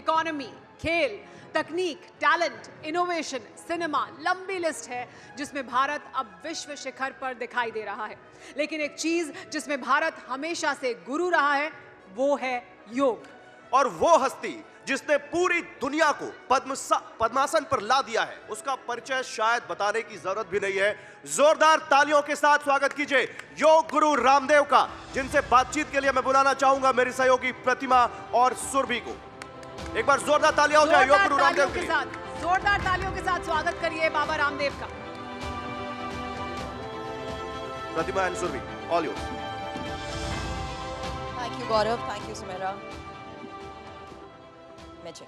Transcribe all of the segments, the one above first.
Economy, खेल, तकनीक, talent, innovation, cinema, लंबी लिस्ट है जिसमें भारत अब विश्व शिखर पर दिखाई दे रहा है। लेकिन एक चीज जिसमें भारत हमेशा से गुरु रहा है वो है योग। और वो हस्ती जिसने पूरी दुनिया को पद्मासन पर ला दिया है, उसका परिचय शायद बताने की जरूरत भी नहीं है। जोरदार तालियों के साथ स्वागत कीजिए योग गुरु रामदेव का, जिनसे बातचीत के लिए मैं बुलाना चाहूंगा मेरी सहयोगी प्रतिमा और सुरभि को। एक बार जोरदार तालियां हो जाए योग गुरु रामदेव के साथ। जोरदार तालियों के साथ स्वागत करिए बाबा रामदेव का। Pratima and Surabhi, all yours. Thank you Gaurav, thank you Sumera. Magic.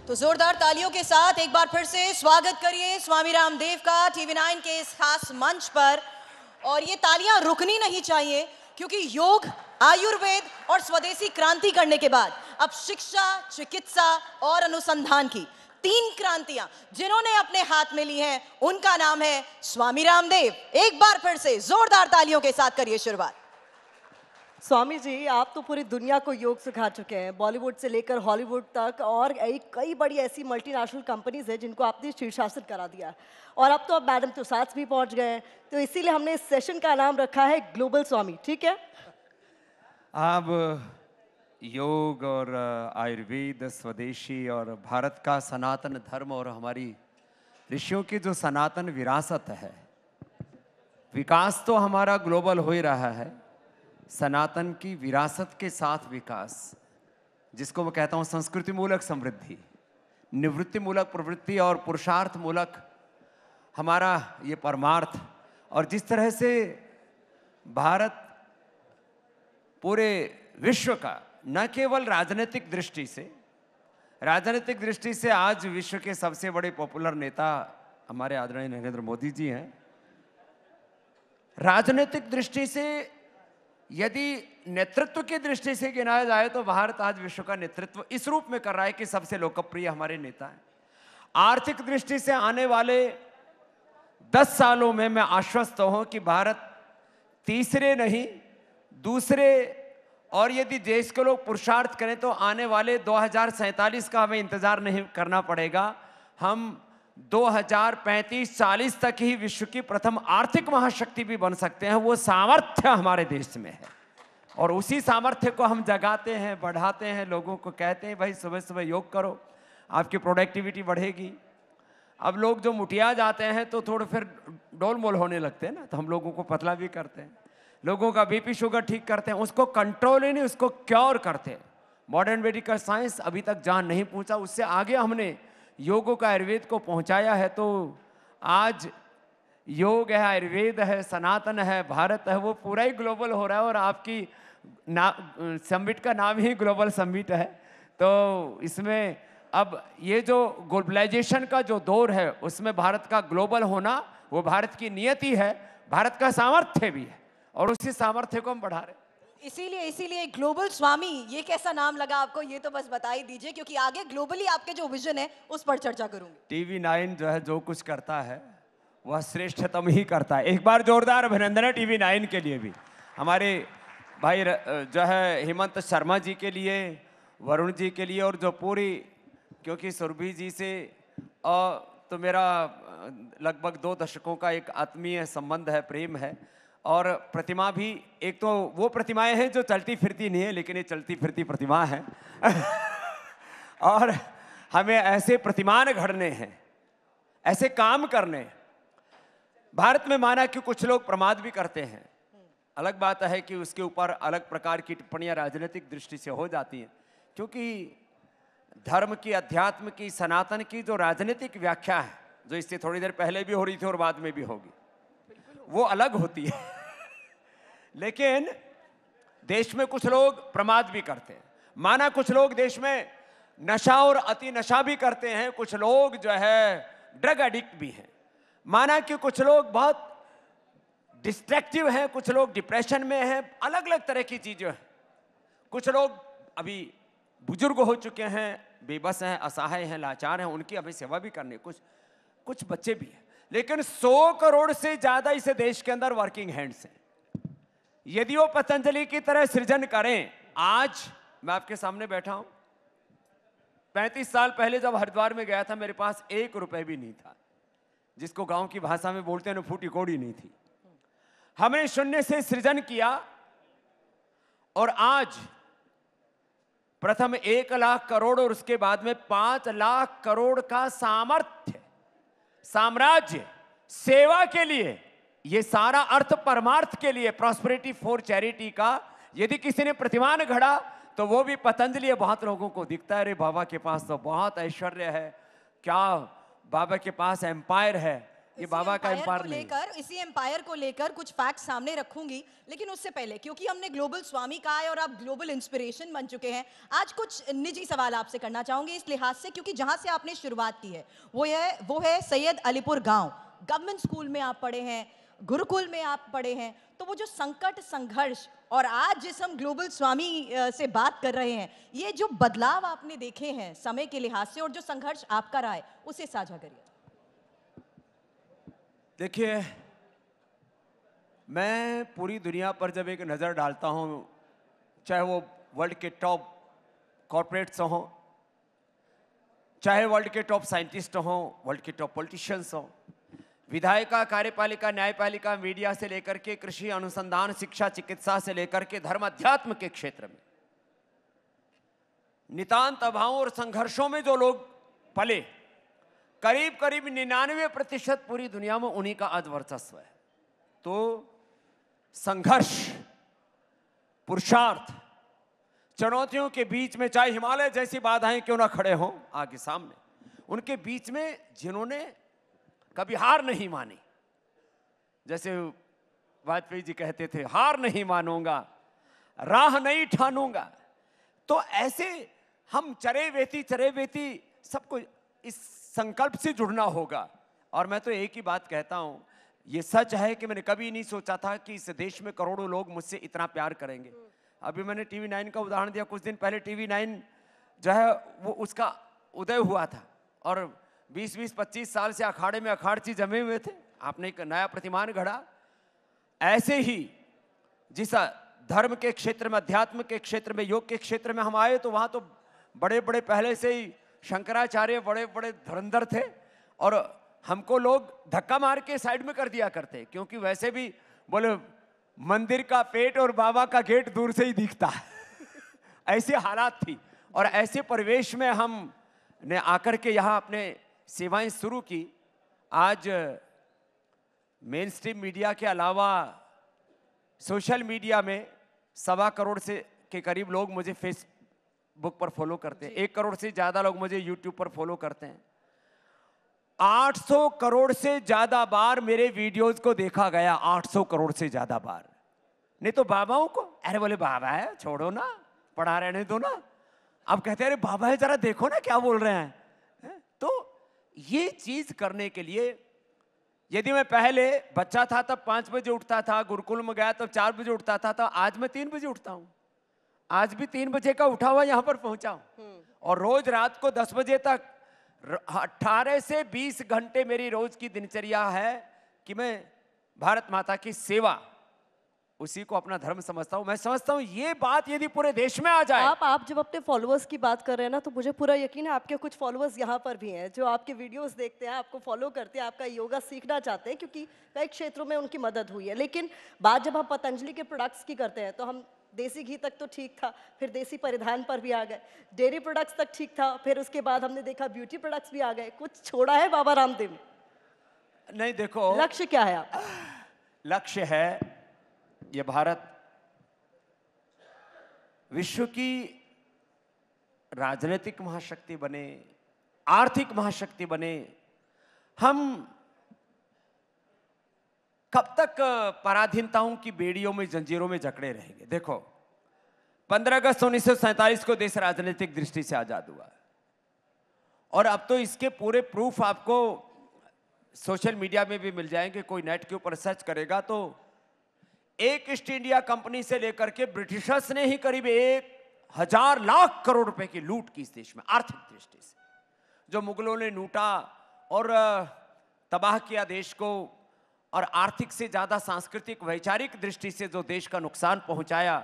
तो जोरदार तालियों के साथ एक बार फिर से स्वागत करिए स्वामी रामदेव का TV9 के इस खास मंच पर। और ये तालियां रुकनी नहीं चाहिए, क्योंकि योग, आयुर्वेद और स्वदेशी क्रांति करने के बाद अब शिक्षा, चिकित्सा और अनुसंधान की 3 क्रांतियां जिन्होंने अपने हाथ में ली हैं, उनका नाम है स्वामी रामदेव। एक बार फिर से जोरदार तालियों के साथ करिए शुरुआत। स्वामी जी, आप तो पूरी दुनिया को योग सिखा चुके हैं, बॉलीवुड से लेकर हॉलीवुड तक, और कई बड़ी ऐसी मल्टीनेशनल कंपनीज हैं जिनको आपने शीर्षासन करा दिया, और अब तो आप मैडम तुसाद भी पहुंच गए हैं। तो इसीलिए हमने इस सेशन का नाम रखा है ग्लोबल स्वामी, ठीक है? अब योग और आयुर्वेद, स्वदेशी और भारत का सनातन धर्म और हमारी ऋषियों की जो सनातन विरासत है, विकास तो हमारा ग्लोबल हो ही रहा है। सनातन की विरासत के साथ विकास, जिसको मैं कहता हूँ संस्कृति मूलक समृद्धि, निवृत्ति मूलक प्रवृत्ति और पुरुषार्थ मूलक हमारा ये परमार्थ। और जिस तरह से भारत पूरे विश्व का न केवल राजनीतिक दृष्टि से आज विश्व के सबसे बड़े पॉपुलर नेता हमारे आदरणीय नरेंद्र मोदी जी हैं। राजनीतिक दृष्टि से, यदि नेतृत्व की दृष्टि से गिनाया जाए तो भारत आज विश्व का नेतृत्व इस रूप में कर रहा है कि सबसे लोकप्रिय हमारे नेता हैं। आर्थिक दृष्टि से आने वाले 10 सालों में मैं आश्वस्त हूं कि भारत तीसरे नहीं दूसरे, और यदि देश के लोग पुरुषार्थ करें तो आने वाले 2047 का हमें इंतजार नहीं करना पड़ेगा। हम 2035-40 तक ही विश्व की प्रथम आर्थिक महाशक्ति भी बन सकते हैं। वो सामर्थ्य हमारे देश में है, और उसी सामर्थ्य को हम जगाते हैं, बढ़ाते हैं, लोगों को कहते हैं भाई सुबह सुबह योग करो, आपकी प्रोडक्टिविटी बढ़ेगी। अब लोग जो मुटिया जाते हैं तो थोड़े फिर डोल मोल होने लगते हैं ना, तो हम लोगों को पतला भी करते हैं, लोगों का बीपी शुगर ठीक करते हैं, उसको कंट्रोल ही नहीं, उसको क्योर करते हैं। मॉडर्न मेडिकल साइंस अभी तक जहाँ नहीं पहुँचा, उससे आगे हमने योग का आयुर्वेद को पहुँचाया है। तो आज योग है, आयुर्वेद है, सनातन है, भारत है, वो पूरा ही ग्लोबल हो रहा है। और आपकी समिट का नाम ही ग्लोबल समिट है। तो इसमें अब ये जो ग्लोबलाइजेशन का जो दौर है, उसमें भारत का ग्लोबल होना वो भारत की नियति है, भारत का सामर्थ्य भी है, और उसी सामर्थ्य को हम बढ़ा रहे हैं। इसीलिए ग्लोबल स्वामी, ये कैसा नाम लगा आपको, ये तो बस बता ही दीजिए, क्योंकि आगे ग्लोबली आपके जो विजन है उस पर चर्चा करूंगी। TV9 जो है जो कुछ करता है वह श्रेष्ठतम ही करता है। एक बार जोरदार अभिनंदन है TV9 के लिए भी, हमारे भाई जो है हेमंत शर्मा जी के लिए, वरुण जी के लिए, और जो पूरी, क्योंकि सुरभि जी से तो मेरा लगभग 2 दशकों का एक आत्मीय संबंध है, प्रेम है। और प्रतिमा भी, एक तो वो प्रतिमाएं हैं जो चलती फिरती नहीं है, लेकिन ये चलती फिरती प्रतिमा है। और हमें ऐसे प्रतिमान घड़ने हैं, ऐसे काम करने। भारत में माना कि कुछ लोग प्रमाद भी करते हैं, अलग बात है कि उसके ऊपर अलग प्रकार की टिप्पणियां राजनीतिक दृष्टि से हो जाती हैं, क्योंकि धर्म की, अध्यात्म की, सनातन की जो राजनीतिक व्याख्या है, जो इससे थोड़ी देर पहले भी हो रही थी और बाद में भी होगी, वो अलग होती है। लेकिन देश में कुछ लोग प्रमाद भी करते हैं, माना कुछ लोग देश में नशा और अति नशा भी करते हैं, कुछ लोग जो है ड्रग एडिक्ट भी हैं, माना कि कुछ लोग बहुत डिस्ट्रैक्टिव हैं, कुछ लोग डिप्रेशन में हैं, अलग अलग तरह की चीजें हैं। कुछ लोग अभी बुजुर्ग हो चुके हैं, बेबस हैं, असहाय हैं, लाचार हैं, उनकी हमें सेवा भी करनी है। कुछ बच्चे भी हैं, लेकिन 100 करोड़ से ज्यादा इस देश के अंदर वर्किंग हैंड्स हैं। यदि वो पतंजलि की तरह सृजन करें, आज मैं आपके सामने बैठा हूं, 35 साल पहले जब हरिद्वार में गया था, मेरे पास 1 रुपए भी नहीं था, जिसको गांव की भाषा में बोलते हैं ना, फूटी कौड़ी नहीं थी। हमने शून्य से सृजन किया और आज प्रथम 1 लाख करोड़ और उसके बाद में 5 लाख करोड़ का सामर्थ्य, साम्राज्य, सेवा के लिए, ये सारा अर्थ परमार्थ के लिए, प्रॉस्पेरिटी फॉर चैरिटी का यदि किसी ने प्रतिमान गढ़ा तो वो भी पतंजलि। बहुत लोगों को दिखता है, अरे बाबा के पास तो बहुत ऐश्वर्य है, क्या बाबा के पास एम्पायर है। ये बाबा का एम्पायर नहीं। इसी एम्पायर को लेकर कुछ फैक्ट सामने रखूंगी, लेकिन उससे पहले, क्योंकि हमने ग्लोबल स्वामी कहा है और आप ग्लोबल इंस्पिरेशन बन चुके हैं, आज कुछ निजी सवाल आपसे करना चाहूंगी इस लिहाज से, क्योंकि जहां से आपने शुरुआत की है वो है सैयद अलीपुर गांव। गवर्नमेंट स्कूल में आप पढ़े हैं, गुरुकुल में आप पढ़े हैं, तो वो जो संकट, संघर्ष और आज जिस हम ग्लोबल स्वामी से बात कर रहे हैं, ये जो बदलाव आपने देखे हैं समय के लिहाज से और जो संघर्ष आपका रहा है, उसे साझा करिए। देखिए, मैं पूरी दुनिया पर जब एक नज़र डालता हूं, चाहे वो वर्ल्ड के टॉप कॉर्पोरेट्स हों, चाहे वर्ल्ड के टॉप साइंटिस्ट हों, वर्ल्ड के टॉप पॉलिटिशियंस हों, विधायिका, कार्यपालिका, न्यायपालिका, मीडिया से लेकर के कृषि, अनुसंधान, शिक्षा, चिकित्सा से लेकर के धर्म, अध्यात्म के क्षेत्र में नितांत अभावों और संघर्षों में जो लोग पले, करीब करीब 99% पूरी दुनिया में उन्हीं का आज वर्चस्व है। तो संघर्ष, पुरुषार्थ, चुनौतियों के बीच में, चाहे हिमालय जैसी बाधाएं क्यों ना खड़े हों आगे सामने, उनके बीच में जिन्होंने कभी हार नहीं मानी, जैसे वाजपेयी जी कहते थे, हार नहीं मानूंगा, राह नहीं ठानूंगा, तो ऐसे हम चरे वेती सबको इस संकल्प से जुड़ना होगा। और मैं तो एक ही बात कहता हूं, ये सच है कि मैंने कभी नहीं सोचा था कि इस देश में करोड़ों लोग मुझसे इतना प्यार करेंगे। अभी मैंने टीवी 9 का उदाहरण दिया, कुछ दिन पहले टीवी 9 जो है वो उसका उदय हुआ था और 20-25 साल से अखाड़े में अखाड़ची जमे हुए थे, आपने एक नया प्रतिमान गढ़ा। ऐसे ही जिस धर्म के क्षेत्र में, अध्यात्म के क्षेत्र में, योग के क्षेत्र में हम आए तो वहां तो बड़े बड़े पहले से ही शंकराचार्य बड़े बड़े धुरंधर थे और हमको लोग धक्का मार के साइड में कर दिया करते, क्योंकि वैसे भी बोले मंदिर का पेट और बाबा का गेट दूर से ही दिखता है। ऐसी हालात थी और ऐसे परिवेश में हम ने आकर के यहाँ अपने सेवाएं शुरू की। आज मेन स्ट्रीम मीडिया के अलावा सोशल मीडिया में 1.25 करोड़ से के करीब लोग मुझे फेसबुक पर फॉलो करते हैं, 1 करोड़ से ज्यादा लोग मुझे यूट्यूब पर फॉलो करते हैं। 800 करोड़ से ज्यादा बार मेरे वीडियोस को देखा गया, 800 करोड़ से ज्यादा बार। नहीं तो बाबाओं को, अरे बोले बाबा है छोड़ो ना, पढ़ा रहने दो ना, अब कहते हैं अरे बाबा है जरा देखो ना क्या बोल रहे हैं। तो ये चीज करने के लिए यदि मैं पहले बच्चा था तब 5 बजे उठता था, गुरुकुल में गया तब 4 बजे उठता था, तो आज मैं 3 बजे उठता हूं। आज भी 3 बजे का उठा हुआ यहां पर पहुंचा हूं और रोज रात को 10 बजे तक 18 से 20 घंटे मेरी रोज की दिनचर्या है कि मैं भारत माता की सेवा, उसी को अपना धर्म समझता हूं। मैं समझता हूं ये बात यदि पूरे देश में आ जाए। आप जब अपने फॉलोअर्स की बात कर रहे हैं ना, तो मुझे पूरा यकीन है आपके कुछ फॉलोअर्स यहाँ पर भी हैं जो आपके वीडियोस देखते हैं, आपको फॉलो करते हैं, आपका योगा सीखना चाहते हैं, क्योंकि कई क्षेत्रों में उनकी मदद हुई है। लेकिन बात जब हम पतंजलि के प्रोडक्ट्स की करते हैं तो हम देसी घी तक तो ठीक था, फिर देसी परिधान पर भी आ गए, डेयरी प्रोडक्ट्स तक ठीक था, फिर उसके बाद हमने देखा ब्यूटी प्रोडक्ट्स भी आ गए। कुछ छोड़ा है बाबा रामदेव? नहीं, देखो लक्ष्य क्या है आपका? लक्ष्य है ये भारत विश्व की राजनीतिक महाशक्ति बने, आर्थिक महाशक्ति बने। हम कब तक पराधीनताओं की बेड़ियों में, जंजीरों में जकड़े रहेंगे? देखो 15 अगस्त 1947 को देश राजनीतिक दृष्टि से आजाद हुआ और अब तो इसके पूरे प्रूफ आपको सोशल मीडिया में भी मिल जाएंगे। कोई नेट के ऊपर सर्च करेगा तो एक ईस्ट इंडिया कंपनी से लेकर के ब्रिटिशर्स ने ही करीब 1 1000 लाख करोड़ रुपए की लूट की इस देश में आर्थिक दृष्टि से। जो मुगलों ने लूटा और तबाह किया देश को, और आर्थिक से ज्यादा सांस्कृतिक वैचारिक दृष्टि से जो देश का नुकसान पहुंचाया,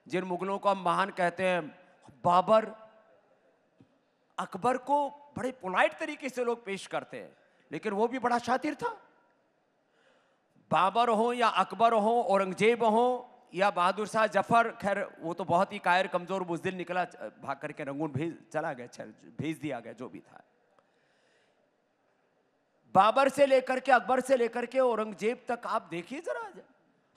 जिन मुगलों को हम महान कहते हैं, बाबर, अकबर को बड़े पोलाइट तरीके से लोग पेश करते हैं, लेकिन वो भी बड़ा शातिर था। बाबर हो या अकबर हो, औरंगजेब हो या बहादुर शाह जफर, खैर वो तो बहुत ही कायर कमजोर बुज़दिल निकला, भाग करके रंगून चला गया, भेज दिया गया, जो भी था। बाबर से लेकर के, अकबर से लेकर के औरंगजेब तक आप देखिए जरा,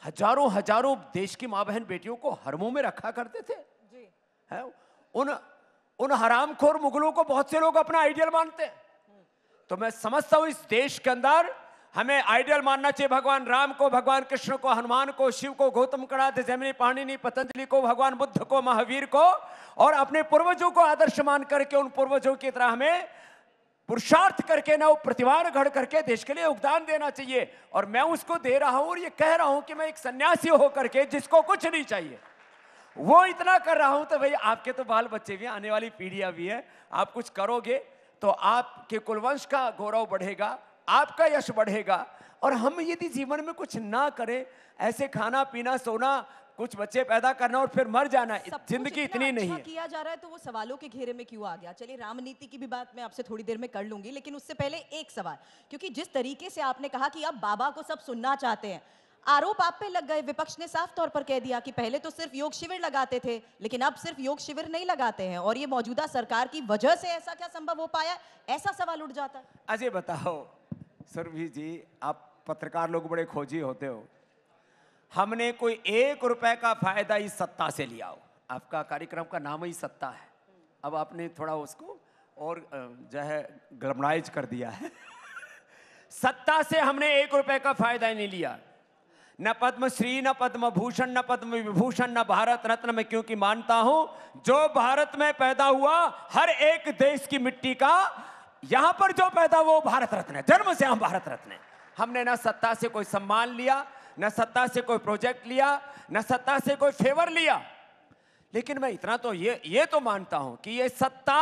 हजारों हजारों देश की माँ बहन बेटियों को हरमों में रखा करते थे जी। है उन हरामखोर मुगलों को बहुत से लोग अपना आइडियल मानते हैं। तो मैं समझता हूं इस देश के अंदर हमें आइडियल मानना चाहिए भगवान राम को, भगवान कृष्ण को, हनुमान को, शिव को, गौतम कणाद, जैमिनी, पाणिनि, पतंजलि को, भगवान बुद्ध को, महावीर को, और अपने पूर्वजों को आदर्श मान करके उन पूर्वजों की तरह हमें पुरुषार्थ करके ना, वो प्रतिभान घड़ करके देश के लिए योगदान देना चाहिए। और मैं उसको दे रहा हूं, और ये कह रहा हूं कि मैं एक सन्यासी होकर के, जिसको कुछ नहीं चाहिए, वो इतना कर रहा हूं। तो भाई आपके तो बाल बच्चे भी, आने वाली पीढ़ियां भी है, आप कुछ करोगे तो आपके कुलवंश का गौरव बढ़ेगा, आपका यश बढ़ेगा। और हम यदि जीवन में कुछ ना करें, ऐसे खाना पीना सोना, कुछ बच्चे पैदा करना और फिर मर जाना, जिंदगी इतनी नहीं है। किया जा रहा है तो वो सवालों के घेरे में क्यों आ गया? चलिए राम नीति की भी बात मैं आपसे थोड़ी देर में कर लूंगी, लेकिन उससे पहले एक सवाल, क्योंकि जिस तरीके से आपने कहा कि अब बाबा को सब सुनना चाहते हैं, आरोप आप पे लग गए। विपक्ष ने साफ तौर पर कह दिया कि पहले तो सिर्फ योग शिविर लगाते थे, लेकिन अब सिर्फ योग शिविर नहीं लगाते हैं, और ये मौजूदा सरकार की वजह से ऐसा क्या संभव हो पाया? ऐसा सवाल उठ जाता है। अजय बताओ सुरभि जी, आप पत्रकार लोग बड़े खोजी होते हो, हमने कोई 1 रुपए का फायदा इस सत्ता से लिया हो? आपका कार्यक्रम का नाम ही सत्ता है, अब आपने थोड़ा उसको और जो है ग्लैमराइज कर दिया है। सत्ता से हमने 1 रुपए का फायदा नहीं लिया, न पद्मश्री, न पद्म भूषण, न पद्म विभूषण, न भारत रत्न। मैं क्योंकि मानता हूं जो भारत में पैदा हुआ, हर एक देश की मिट्टी का यहां पर जो पैदा वो भारत रत्न है, जन्म से हम भारत रत्न है। हमने ना सत्ता से कोई सम्मान लिया, न सत्ता से कोई प्रोजेक्ट लिया, न सत्ता से कोई फेवर लिया। लेकिन मैं इतना तो ये तो मानता हूं कि ये सत्ता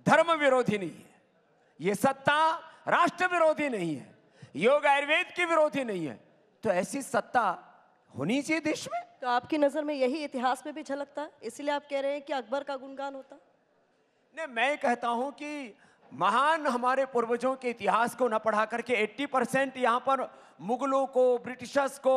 धर्म विरोधी नहीं है, ये सत्ता राष्ट्र विरोधी नहीं है, योग आयुर्वेद की विरोधी नहीं है। तो ऐसी सत्ता होनी चाहिए देश में। तो आपकी नजर में यही इतिहास में भी झलकता है, इसलिए आप कह रहे हैं कि अकबर का गुणगान होता? नहीं, मैं कहता हूं कि महान हमारे पूर्वजों के इतिहास को न पढ़ा करके 80% यहाँ पर मुगलों को, ब्रिटिशर्स को,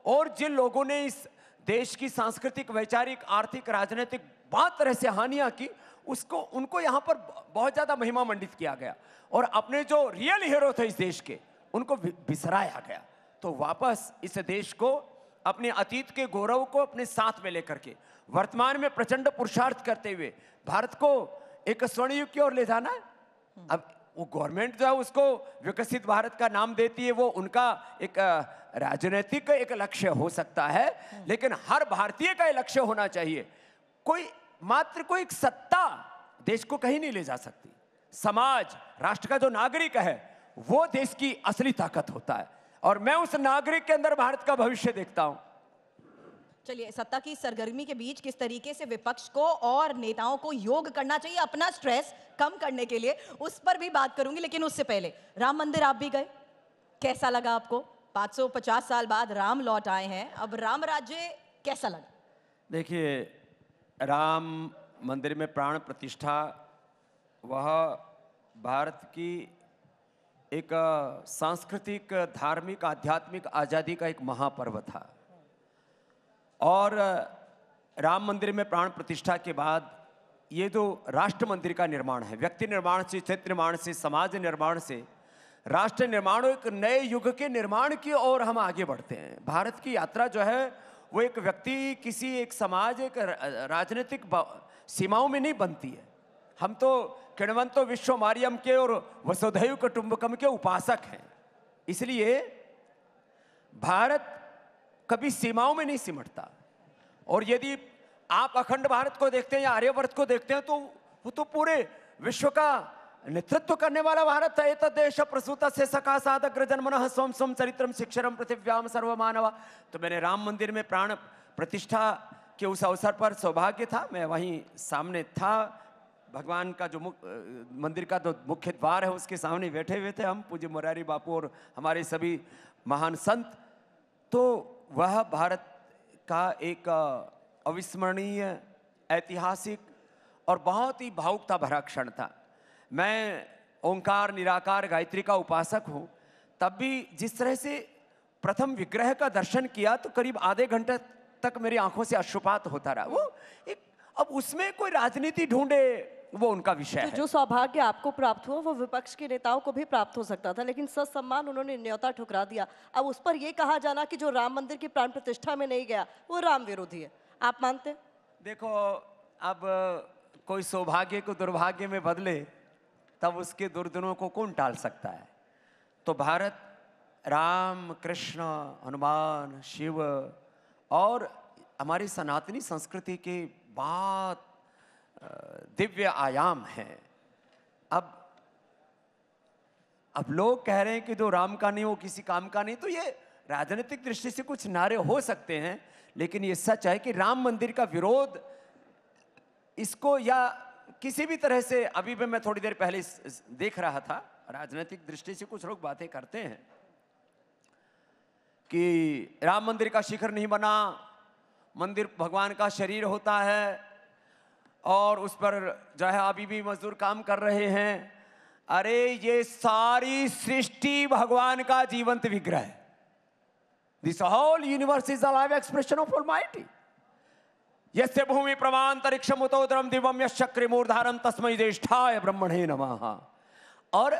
और जिन लोगों ने इस देश की सांस्कृतिक, वैचारिक, आर्थिक, राजनीतिक बहुत तरह से हानियां की, उनको यहाँ पर बहुत ज्यादा महिमा मंडित किया गया, और अपने जो रियल हीरो थे इस देश के, उनको बिसराया गया। तो वापस इस देश को, अपने अतीत के गौरव को अपने साथ में लेकर के वर्तमान में प्रचंड पुरुषार्थ करते हुए भारत को एक स्वर्ण युग की ओर ले जाना है। अब वो गवर्नमेंट जो है उसको विकसित भारत का नाम देती है, वो उनका एक राजनीतिक एक लक्ष्य हो सकता है, लेकिन हर भारतीय का लक्ष्य होना चाहिए। कोई एक सत्ता देश को कहीं नहीं ले जा सकती। समाज, राष्ट्र का जो नागरिक है वो देश की असली ताकत होता है, और मैं उस नागरिक के अंदर भारत का भविष्य देखता हूं। चलिए, सत्ता की सरगर्मी के बीच किस तरीके से विपक्ष को और नेताओं को योग करना चाहिए अपना स्ट्रेस कम करने के लिए, उस पर भी बात करूंगी। लेकिन उससे पहले राम मंदिर आप भी गए, कैसा लगा आपको? 550 साल बाद राम लौट आए हैं, अब राम राज्य कैसा लगा? देखिए, राम मंदिर में प्राण प्रतिष्ठा वह भारत की एक सांस्कृतिक, धार्मिक, आध्यात्मिक आजादी का एक महापर्व था। और राम मंदिर में प्राण प्रतिष्ठा के बाद ये जो राष्ट्र मंदिर का निर्माण है, व्यक्ति निर्माण से, क्षेत्र निर्माण से, समाज निर्माण से राष्ट्र निर्माण, एक नए युग के निर्माण की ओर हम आगे बढ़ते हैं। भारत की यात्रा जो है वो एक व्यक्ति, किसी एक समाज, एक राजनीतिक सीमाओं में नहीं बनती है। हम तो किण्वंतो विश्व मारियम के और वसुधैव कुटुंबकम के उपासक हैं। इसलिए भारत कभी सीमाओं में नहीं सिमटता। और यदि आप अखंड भारत को देखते हैं या आर्यवर्त को देखते हैं, तो वो तो पूरे विश्व का नेतृत्व करने वाला भारत है। एतद् देश प्रसूत से सका सादग्र जन्मनः स्वम स्वम चरित्रम शिक्षरम पृथिव्याम सर्वमानवा। तो मैंने राम मंदिर में प्राण प्रतिष्ठा कि उस अवसर पर सौभाग्य था, मैं वहीं सामने था, भगवान का जो मंदिर का जो मुख्य द्वार है उसके सामने बैठे हुए थे हम, पूज्य मुरारी बापू और हमारे सभी महान संत। तो वह भारत का एक अविस्मरणीय, ऐतिहासिक और बहुत ही भावुकता भरा क्षण था। मैं ओंकार निराकार गायत्री का उपासक हूँ, तब भी जिस तरह से प्रथम विग्रह का दर्शन किया तो करीब आधे घंटे तक मेरी आंखों से अश्रुपात होता रहा। वो एक, अब उसमें कोई राजनीति ढूंढे वो उनका विषय है। जो सौभाग्य आपको प्राप्त हुआ वो विपक्ष के नेताओं को भी प्राप्त हो सकता था, लेकिन सच सम्मान उन्होंने न्योता ठुकरा दिया। अब उस पर यह कहा जाना कि जो राम मंदिर की प्राण प्रतिष्ठा में नहीं गया वो राम विरोधी है, आप मानते हैं? देखो, अब कोई सौभाग्य को दुर्भाग्य में बदले तब उसके दुर्दिनों को कौन टाल सकता है। तो भारत राम, कृष्ण, हनुमान, शिव और हमारी सनातनी संस्कृति के बहुत दिव्य आयाम हैं। अब लोग कह रहे हैं कि जो राम का नहीं वो किसी काम का नहीं, तो ये राजनीतिक दृष्टि से कुछ नारे हो सकते हैं, लेकिन ये सच है कि राम मंदिर का विरोध इसको या किसी भी तरह से, अभी भी मैं थोड़ी देर पहले देख रहा था, राजनीतिक दृष्टि से कुछ लोग बातें करते हैं कि राम मंदिर का शिखर नहीं बना, मंदिर भगवान का शरीर होता है और उस पर जो है अभी भी मजदूर काम कर रहे हैं। अरे ये सारी सृष्टि भगवान का जीवंत विग्रह है। This whole universe is a live expression of Almighty. यस्य भूमि प्रमांतरिक्षम उतोदरम दिव्यम यश्चक्रे मूर्धारम तस्मै ज्येष्ठाय ब्रह्मणे नमः। और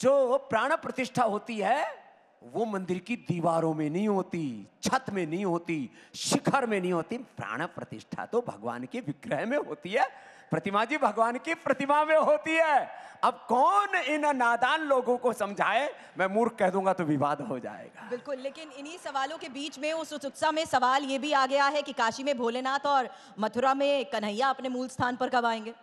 जो प्राण प्रतिष्ठा होती है वो मंदिर की दीवारों में नहीं होती, छत में नहीं होती, शिखर में नहीं होती। प्राण प्रतिष्ठा तो भगवान के विग्रह में होती है, प्रतिमा जी भगवान की प्रतिमा में होती है। अब कौन इन नादान लोगों को समझाए, मैं मूर्ख कह दूंगा तो विवाद हो जाएगा। बिल्कुल, लेकिन इन्हीं सवालों के बीच में उस उत्सुकता में सवाल ये भी आ गया है कि काशी में भोलेनाथ और मथुरा में कन्हैया अपने मूल स्थान पर कब आएंगे?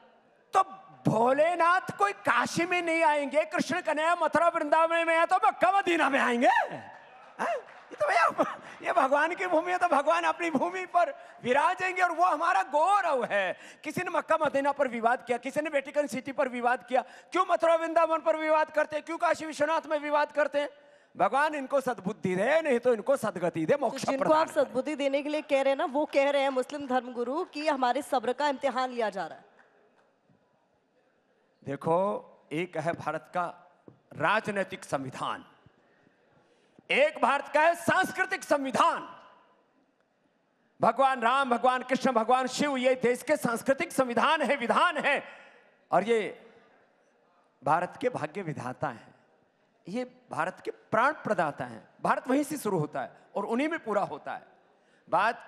तो भोलेनाथ कोई काशी में नहीं आएंगे, कृष्ण कन्हैया मथुरा वृंदावन में है तो मक्का मदीना में आएंगे। ये तो भैया ये भगवान की भूमि है, तो भगवान अपनी भूमि पर विराजेंगे और वो हमारा गौरव है। किसी ने मक्का मदीना पर विवाद किया, किसी ने वेटिकन सिटी पर विवाद किया, क्यों मथुरा वृंदावन पर विवाद करते हैं, क्यों काशी विश्वनाथ में विवाद करते हैं? भगवान इनको सद्बुद्धि दे, नहीं तो इनको सदगति दे, मोक्ष जिनको आप सद्बुद्धि देने के लिए कह रहे हैं ना, वो कह रहे हैं मुस्लिम धर्मगुरु कि हमारे सब्र का इम्तिहान लिया जा रहा है। देखो, एक है भारत का राजनीतिक संविधान, एक भारत का है सांस्कृतिक संविधान। भगवान राम, भगवान कृष्ण, भगवान शिव, ये देश के सांस्कृतिक संविधान है, विधान है, और ये भारत के भाग्य विधाता हैं, ये भारत के प्राण प्रदाता हैं। भारत वहीं से शुरू होता है और उन्हीं में पूरा होता है। बात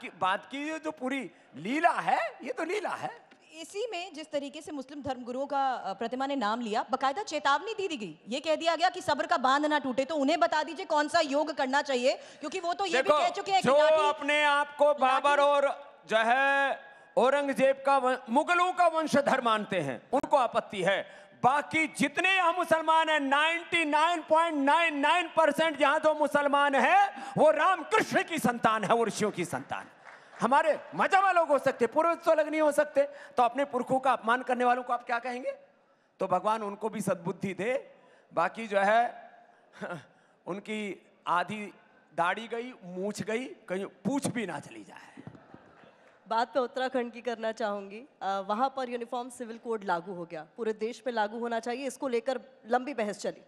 की ये जो पूरी लीला है, ये तो लीला है। इसी में जिस तरीके से मुस्लिम धर्मगुरुओं का प्रतिमा ने नाम लिया, बकायदा चेतावनी दी गई, ये कह दिया गया कि सब्र का बांध ना टूटे, तो उन्हें बता दीजिए कौन सा योग करना चाहिए, क्योंकि वो तो ये भी कह चुके हैं कि जो अपने आप को बाबर और जो है औरंगजेब का मुगलों का वंशधर मानते हैं उनको आपत्ति है। बाकी जितने यहाँ मुसलमान हैं 99.99% यहाँ जो मुसलमान है वो राम कृष्ण की संतान है, वो ऋषियों की संतान है। हमारे मजावा लोग हो सकते, पूर्वज तो अलग नहीं हो सकते, तो अपने पुरखों का अपमान करने वालों को आप क्या कहेंगे? तो भगवान उनको भी सद्बुद्धि दे। बाकी जो है उनकी आधी दाढ़ी गई, मूछ गई, कहीं पूछ भी ना चली जाए। बात पे उत्तराखंड की करना चाहूंगी। वहां पर यूनिफॉर्म सिविल कोड लागू हो गया, पूरे देश में लागू होना चाहिए, इसको लेकर लंबी बहस चली।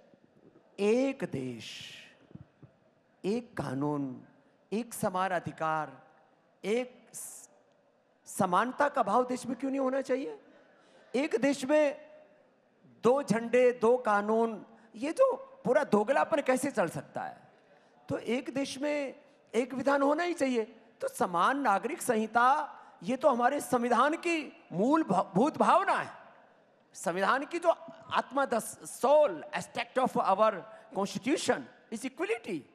एक देश, एक कानून, एक समान अधिकार, एक समानता का भाव देश में क्यों नहीं होना चाहिए? एक देश में दो झंडे, दो कानून, ये जो पूरा दोगलापन कैसे चल सकता है? तो एक देश में एक विधान होना ही चाहिए। तो समान नागरिक संहिता ये तो हमारे संविधान की मूलभूत भावना है। संविधान की जो आत्मा, the soul aspect of our constitution is equality.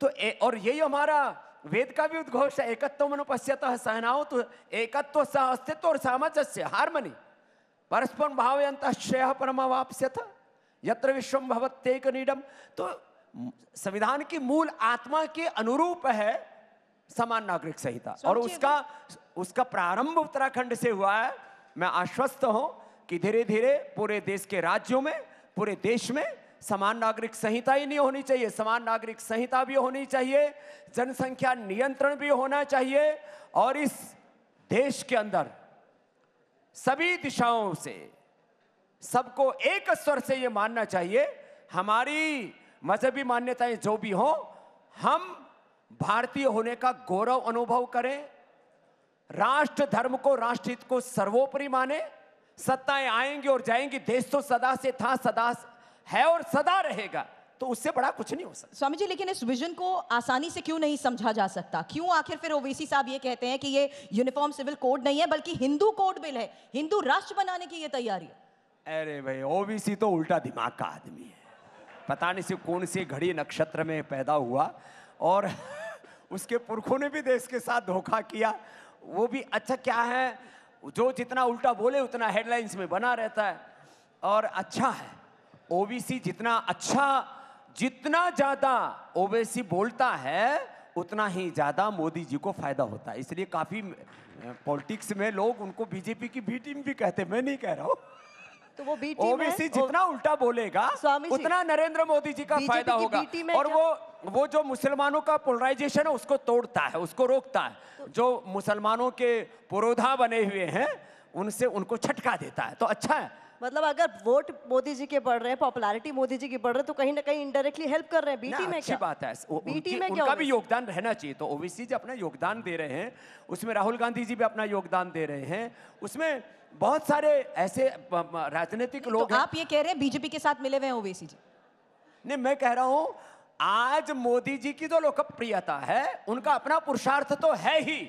तो और यही हमारा वेद का भी उद्घोष है, एकत्व मनुपश्यतः सहनाओ, तो एकत्व सह अस्तित्व और सामंजस्य, हार्मनी, परस्पर भावयन्तः श्रेयः परमावाप्स्यथ यत्र विश्वम भवत्येक नीडम। तो संविधान की मूल आत्मा के अनुरूप है समान नागरिक संहिता, और स्वामी जी, उसका प्रारंभ उत्तराखंड से हुआ है। मैं आश्वस्त हूं कि धीरे धीरे पूरे देश के राज्यों में, पूरे देश में समान नागरिक संहिता ही नहीं होनी चाहिए, समान नागरिक संहिता भी होनी चाहिए, जनसंख्या नियंत्रण भी होना चाहिए, और इस देश के अंदर सभी दिशाओं से सबको एक स्वर से यह मानना चाहिए, हमारी मजहबी मान्यताएं जो भी हो, हम भारतीय होने का गौरव अनुभव करें, राष्ट्र धर्म को, राष्ट्रहित को सर्वोपरि माने। सत्ताएं आएंगी और जाएंगी, देश तो सदा से था, सदा है और सदा रहेगा, तो उससे बड़ा कुछ नहीं हो सकता। स्वामी जी, लेकिन इस विजन को आसानी से क्यों नहीं समझा जा सकता? क्यों आखिर फिर ओवैसी साहब ये कहते हैं कि ये यूनिफॉर्म सिविल कोड नहीं है बल्कि हिंदू कोड बिल है, हिंदू राष्ट्र बनाने की ये तैयारी है? अरे भाई, ओबीसी तो उल्टा दिमाग का आदमी है, पता नहीं से कौन सी घड़ी नक्षत्र में पैदा हुआ, और उसके पुरखों ने भी देश के साथ धोखा किया। वो भी अच्छा क्या है, जो जितना उल्टा बोले उतना हेडलाइंस में बना रहता है, और अच्छा है ओबीसी जितना अच्छा, जितना ज्यादा ओबीसी बोलता है उतना ही ज्यादा मोदी जी को फायदा होता है। इसलिए काफी पॉलिटिक्स में लोग उनको बीजेपी की बी टीम भी कहते हैं, मैं नहीं कह रहा हूं। तो वो बी टीम ओबीसी जितना उल्टा बोलेगा उतना नरेंद्र मोदी जी का फायदा होगा, और वो जो मुसलमानों का पोलराइजेशन है उसको तोड़ता है, उसको रोकता है। जो मुसलमानों के पुरोधा बने हुए हैं उनसे उनको छटका देता है, तो अच्छा है। मतलब अगर वोट मोदी जी के बढ़ रहे हैं, पॉपुलैरिटी मोदी जी की बढ़ रहे हैं, तो कहीं ना कहीं इनडायरेक्टली हेल्प कर रहे हैं। बीटी में अच्छी बात है, बीटी में उनका भी योगदान रहना चाहिए। तो ओबीसी जी अपना योगदान दे रहे हैं, उसमें राहुल गांधी जी भी अपना योगदान दे रहे हैं, उसमें बहुत सारे ऐसे राजनीतिक लोग तो आप ये कह रहे हैं बीजेपी के साथ मिले हुए हैं ओवैसी जी? नहीं, मैं कह रहा हूं आज मोदी जी की जो लोकप्रियता है उनका अपना पुरुषार्थ तो है ही,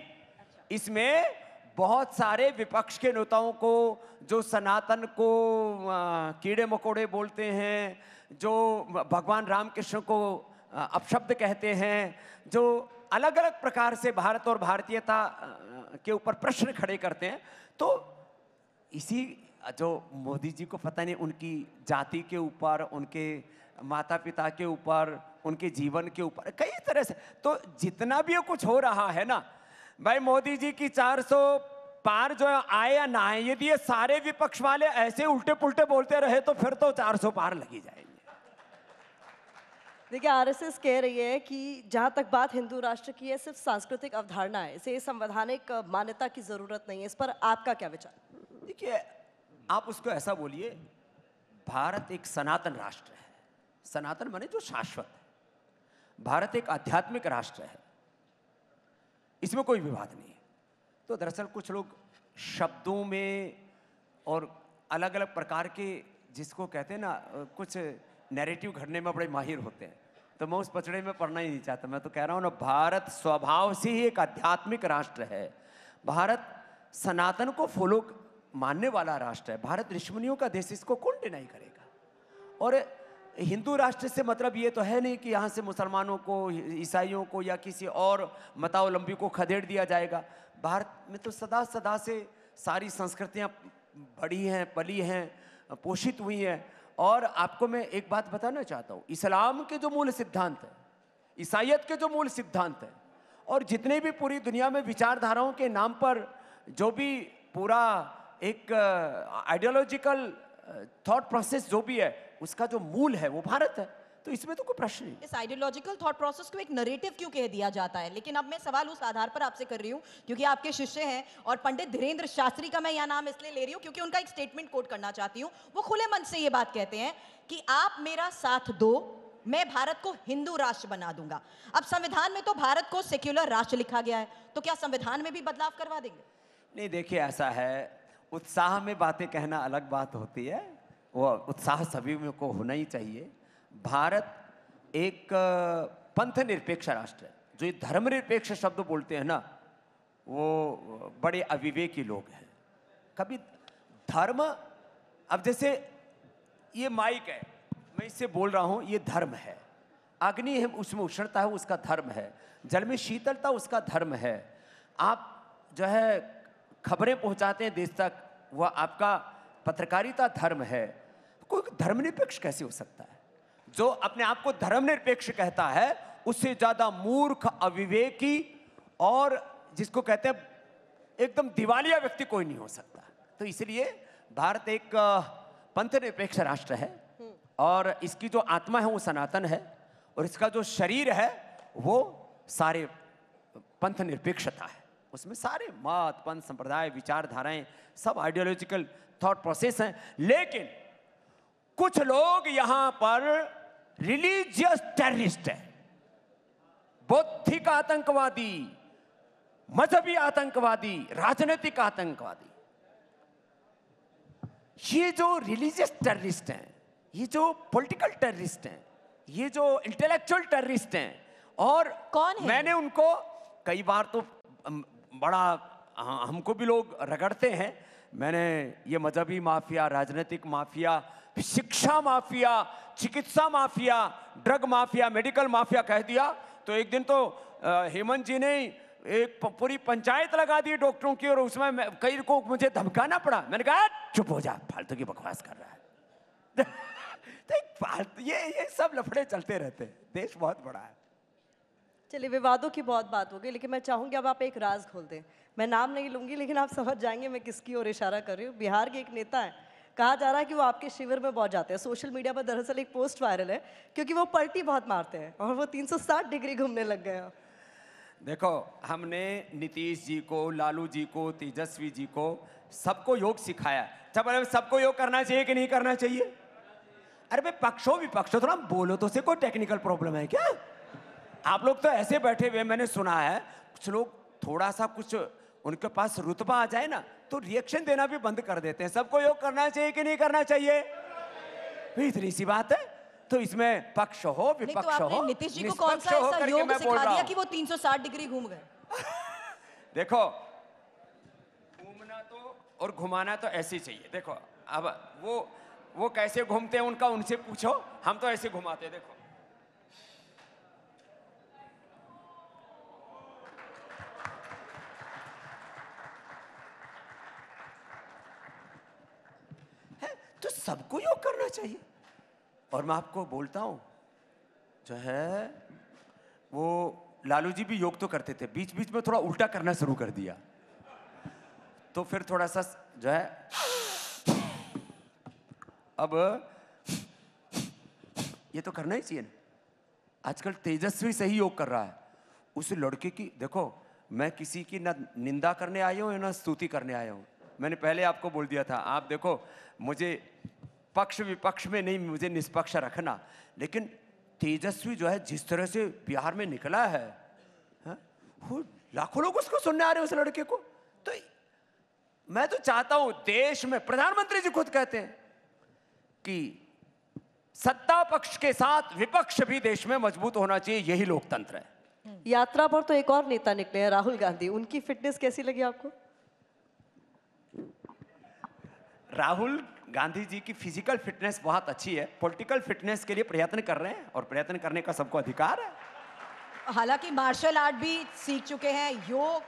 इसमें बहुत सारे विपक्ष के नेताओं को जो सनातन को कीड़े मकोड़े बोलते हैं, जो भगवान रामकृष्ण को अपशब्द कहते हैं, जो अलग अलग प्रकार से भारत और भारतीयता के ऊपर प्रश्न खड़े करते हैं, तो इसी जो मोदी जी को पता नहीं उनकी जाति के ऊपर, उनके माता पिता के ऊपर, उनके जीवन के ऊपर कई तरह से, तो जितना भी कुछ हो रहा है ना भाई, मोदी जी की 400 पार जो आए या ना आए, यदि ये सारे विपक्ष वाले ऐसे उल्टे पुल्टे बोलते रहे तो फिर तो 400 पार लगी जाएंगे। देखिए, आरएसएस कह रही है कि जहां तक बात हिंदू राष्ट्र की है, सिर्फ सांस्कृतिक अवधारणा है, इसे संवैधानिक मान्यता की जरूरत नहीं है। इस पर आपका क्या विचार? देखिए, आप उसको ऐसा बोलिए, भारत एक सनातन राष्ट्र है, सनातन माने जो शाश्वत है, भारत एक आध्यात्मिक राष्ट्र है, इसमें कोई विवाद नहीं है। तो दरअसल कुछ लोग शब्दों में और अलग अलग प्रकार के, जिसको कहते हैं ना, कुछ नैरेटिव घड़ने में बड़े माहिर होते हैं, तो मैं उस पचड़े में पढ़ना ही नहीं चाहता। मैं तो कह रहा हूँ ना, भारत स्वभाव से ही एक आध्यात्मिक राष्ट्र है, भारत सनातन को फॉलो मानने वाला राष्ट्र है, भारत ऋषिमुनियों का देश, इसको कौन डिनाई करेगा। और हिंदू राष्ट्र से मतलब ये तो है नहीं कि यहाँ से मुसलमानों को, ईसाइयों को या किसी और मतावलंबी को खदेड़ दिया जाएगा। भारत में तो सदा सदा से सारी संस्कृतियाँ बढ़ी हैं, पली हैं, पोषित हुई हैं। और आपको मैं एक बात बताना चाहता हूँ, इस्लाम के जो मूल सिद्धांत है, ईसाइयत के जो मूल सिद्धांत है, और जितने भी पूरी दुनिया में विचारधाराओं के नाम पर जो भी पूरा एक आइडियोलॉजिकल थॉट प्रोसेस जो भी है, उसका जो मूल है वो भारत है, तो इसमें तो कोई प्रश्न नहीं। इस आइडियोलॉजिकल थॉट प्रोसेस को एक नरेटिव क्यों कह दिया जाता है? लेकिन अब मैं सवाल उस आधार पर आपसे कर रही हूँ क्योंकि आपके शिष्य हैं, और पंडित धीरेन्द्र शास्त्री का मैं यह नाम इसलिए ले रही हूँ क्योंकि उनका एक स्टेटमेंट कोट करना चाहती हूँ। वो खुले मन से ये बात कहते हैं कि आप मेरा साथ दो, मैं भारत को हिंदू राष्ट्र बना दूंगा। अब संविधान में तो भारत को सेक्युलर राष्ट्र लिखा गया है, तो क्या संविधान में भी बदलाव करवा देंगे? नहीं, देखिए, ऐसा है, उत्साह में बातें कहना अलग बात होती है, वो उत्साह सभी में को होना ही चाहिए। भारत एक पंथ निरपेक्ष राष्ट्र है। जो ये धर्मनिरपेक्ष शब्द बोलते हैं ना, वो बड़े अविवेकी लोग हैं। कभी धर्म, अब जैसे ये माइक है, मैं इससे बोल रहा हूँ, ये धर्म है। अग्नि है, उसमें उष्णता है, उसका धर्म है। जल में शीतलता, उसका धर्म है। आप जो है खबरें पहुंचाते हैं देश तक, वह आपका पत्रकारिता धर्म है। कोई धर्मनिरपेक्ष कैसे हो सकता है? जो अपने आप को धर्मनिरपेक्ष कहता है, उससे ज्यादा मूर्ख, अविवेकी और जिसको कहते हैं एकदम दिवालिया व्यक्ति कोई नहीं हो सकता। तो इसलिए भारत एक पंथनिरपेक्ष राष्ट्र है और इसकी जो आत्मा है वो सनातन है और इसका जो शरीर है वो सारे पंथ निरपेक्षता है। उसमें सारे मत, पंथ, संप्रदाय, विचारधाराएं, सब आइडियोलॉजिकल थॉट प्रोसेस हैं। लेकिन कुछ लोग यहां पर रिलीजियस टेररिस्ट हैं, बौद्धिक आतंकवादी, मजहबी आतंकवादी, राजनीतिक आतंकवादी। ये जो रिलीजियस टेररिस्ट हैं, ये जो पॉलिटिकल टेररिस्ट हैं, ये जो इंटेलेक्चुअल टेररिस्ट हैं, और कौन है? मैंने उनको कई बार तो बड़ा हमको भी लोग रगड़ते हैं। मैंने ये मजहबी माफिया, राजनीतिक माफिया, शिक्षा माफिया, चिकित्सा mafia, drug mafia, medical mafia कह दिया तो एक दिन तो हेमंत जी ने एक पूरी पंचायत लगा दी डॉक्टरों की और उसमें कई को मुझे धमकाना पड़ा। मैंने कहा चुप हो जा, फालतू की बकवास कर रहा है। तो ये सब लफड़े चलते रहते हैं। देश बहुत बड़ा है। चलिए, विवादों की बहुत बात हो गई, लेकिन मैं चाहूंगी अब आप एक राज खोल दें। मैं नाम नहीं लूंगी, लेकिन आप समझ जाएंगे मैं किसकी ओर इशारा कर रही हूँ। बिहार के एक नेता है, कहा जा रहा है कि वो आपके शिविर में बहुत जाते हैं। सोशल मीडिया पर दरअसल एक पोस्ट वायरल है क्योंकि वो पलटी बहुत मारते हैं और वो 360 डिग्री घूमने लग गए हैं। देखो, हमने नीतीश जी को, लालू जी को, तेजस्वी जी को, सबको योग सिखाया। जब सबको योग करना चाहिए कि नहीं करना चाहिए? अरे भाई, पक्षों विपक्षों थोड़ा बोलो तो से, कोई टेक्निकल प्रॉब्लम है क्या? आप लोग तो ऐसे बैठे हुए, मैंने सुना है कुछ लोग थोड़ा सा कुछ उनके पास रुतबा आ जाए ना तो रिएक्शन देना भी बंद कर देते हैं। सबको योग करना चाहिए कि नहीं करना चाहिए? इतनी सी बात है। तो इसमें पक्ष हो विपक्ष तो हो, नीतीश जी को कौन सा ऐसा योग सिखा दिया कि वो 360 डिग्री घूम गए? देखो, घूमना तो और घुमाना तो ऐसे ही चाहिए। देखो, अब वो कैसे घूमते हैं उनका उनसे पूछो, हम तो ऐसे घुमाते हैं। देखो, तो सबको योग करना चाहिए। और मैं आपको बोलता हूं, जो है वो लालू जी भी योग तो करते थे, बीच बीच में थोड़ा उल्टा करना शुरू कर दिया, तो फिर थोड़ा सा जो है अब ये तो करना ही चाहिए ना। आजकल तेजस्वी सही योग कर रहा है। उस लड़के की देखो, मैं किसी की ना निंदा करने आया हूं ना स्तुति करने आया हूं। मैंने पहले आपको बोल दिया था, आप देखो मुझे पक्ष विपक्ष में नहीं, मुझे निष्पक्ष रखना। लेकिन तेजस्वी जो है जिस तरह से बिहार में निकला है, वो लाखों लोग उसको सुनने आ रहे हैं, उस लड़के को। तो मैं तो चाहता हूं देश में, प्रधानमंत्री जी खुद कहते हैं कि सत्ता पक्ष के साथ विपक्ष भी देश में मजबूत होना चाहिए, यही लोकतंत्र है। यात्रा पर तो एक और नेता निकले हैं, राहुल गांधी। उनकी फिटनेस कैसी लगी आपको? राहुल गांधी जी की फिजिकल फिटनेस बहुत अच्छी है। पॉलिटिकल फिटनेस के लिए प्रयत्न कर रहे हैं और प्रयत्न करने का सबको अधिकार है। हालांकि मार्शल आर्ट भी सीख चुके हैं, योग,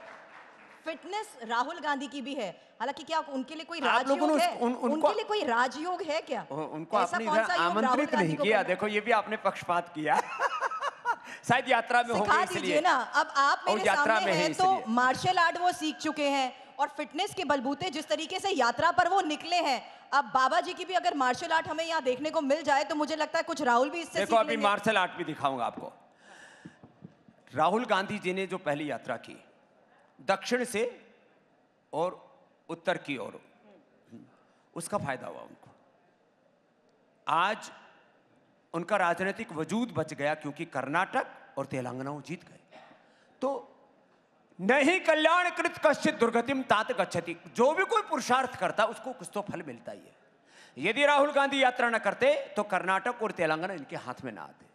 फिटनेस राहुल गांधी की भी है। हालांकि क्या उनके लिए कोई राजयोग है? उनके लिए कोई राजयोग है क्या? उनको आपने इधर आमंत्रित नहीं किया। देखो, ये भी आपने पक्षपात किया। शायद यात्रा में होंगे इसलिए। दीजिए ना, अब आप मेरे सामने हैं तो मार्शल आर्ट वो सीख चुके हैं और फिटनेस के बलबूते जिस तरीके से यात्रा पर वो निकले हैं, अब बाबा जी की भी अगर मार्शल आर्ट हमें यहाँ देखने को मिल जाए तो मुझे लगता है कुछ राहुल भी इससे देखो, अभी मार्शल आर्ट भी दिखाऊंगा आपको। राहुल गांधी जी ने जो पहली यात्रा की दक्षिण से और उत्तर की ओर, उसका फायदा हुआ उनको। आज उनका राजनीतिक वजूद बच गया क्योंकि कर्नाटक और तेलंगाना वो जीत गए। तो नहीं कल्याण कृत कश्चित दुर्गतिम तात गच्छति। जो भी कोई पुरुषार्थ करता उसको कुछ तो फल मिलता ही है। यदि राहुल गांधी यात्रा न करते तो कर्नाटक और तेलंगाना इनके हाथ में ना आते।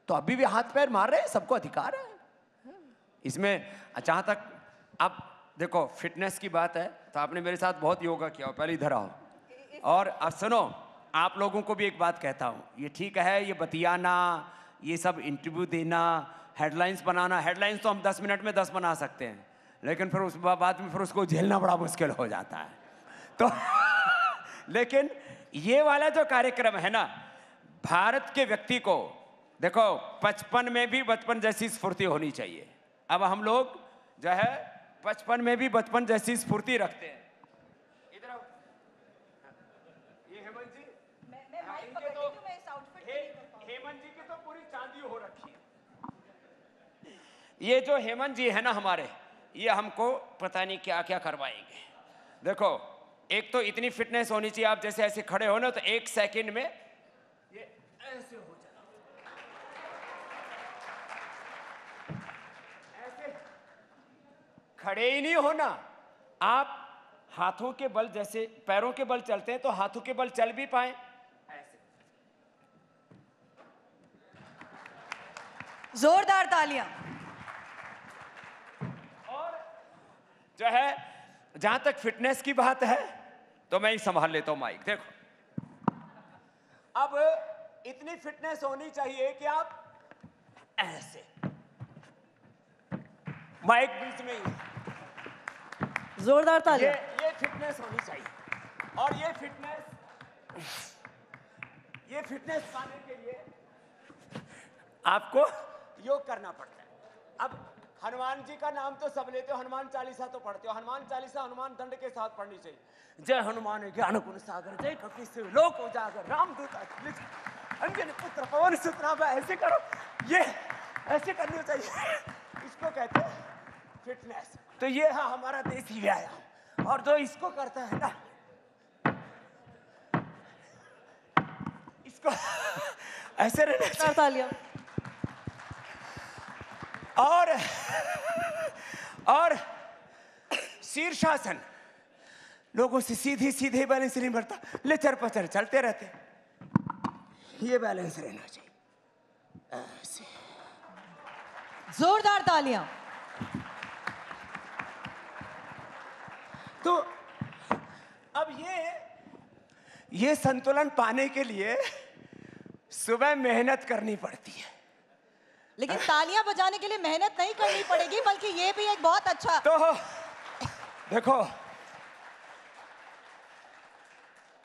तो अभी भी हाथ पैर मार रहे हैं, सबको अधिकार है इसमें। जहां तक अब देखो फिटनेस की बात है तो आपने मेरे साथ बहुत योगा किया, पहले इधर आओ। और अब सुनो, आप लोगों को भी एक बात कहता हूं, ये ठीक है ये बतियाना, ये सब इंटरव्यू देना, हेडलाइंस बनाना। हेडलाइंस तो हम 10 मिनट में 10 बना सकते हैं, लेकिन फिर उस बाद में फिर उसको झेलना बड़ा मुश्किल हो जाता है। तो लेकिन ये वाला जो कार्यक्रम है ना, भारत के व्यक्ति को देखो 55 में भी बचपन जैसी स्फूर्ति होनी चाहिए। अब हम लोग जो है बचपन में भी बचपन जैसी स्फूर्ति रखते हैं। इधर आओ। ये हेमंत जी, इनके तो हेमंत जी की तो पूरी चांदी हो रखी है। ये जो हेमंत जी है ना हमारे, ये हमको पता नहीं क्या क्या करवाएंगे। देखो, एक तो इतनी फिटनेस होनी चाहिए, आप जैसे ऐसे खड़े हो ना तो 1 सेकंड में ये ऐसे हो जाए, ऐसे खड़े ही नहीं होना। आप हाथों के बल, जैसे पैरों के बल चलते हैं तो हाथों के बल चल भी पाए ऐसे। जोरदार तालियां। और जो है जहां तक फिटनेस की बात है तो मैं ही संभाल लेता हूं माइक। देखो, अब इतनी फिटनेस होनी चाहिए कि आप ऐसे, माइक बीच में ही, जोरदार तालियां। ये फिटनेस होनी चाहिए। और ये फिटनेस पाने के लिए आपको योग करना पड़ता है। अब हनुमान जी का नाम तो सब लेते हो, हनुमान चालीसा तो पढ़ते हो। हनुमान चालीसा हनुमान दंड के साथ पढ़नी चाहिए। जय हनुमान ज्ञान गुण सागर, जय कपीस लोक उजागर, रामदूत अंजनी पुत्र पवन सुत नामा। ऐसे करो, ये ऐसे करनी चाहिए। इसको कहते हैं फिटनेस। तो ये है हमारा देसी व्यायाम। और जो इसको करता है ना, इसको ऐसे रहना चाहिए। तालियां। और शीर्षासन, लोगों से सीधे बैलेंस नहीं बढ़ता, लेचर पचर चलते रहते। ये बैलेंस रहना चाहिए ऐसे। जोरदार तालियां। तो अब ये संतुलन पाने के लिए सुबह मेहनत करनी पड़ती है। लेकिन तालियां बजाने के लिए मेहनत नहीं करनी पड़ेगी, बल्कि ये भी एक बहुत अच्छा। तो देखो,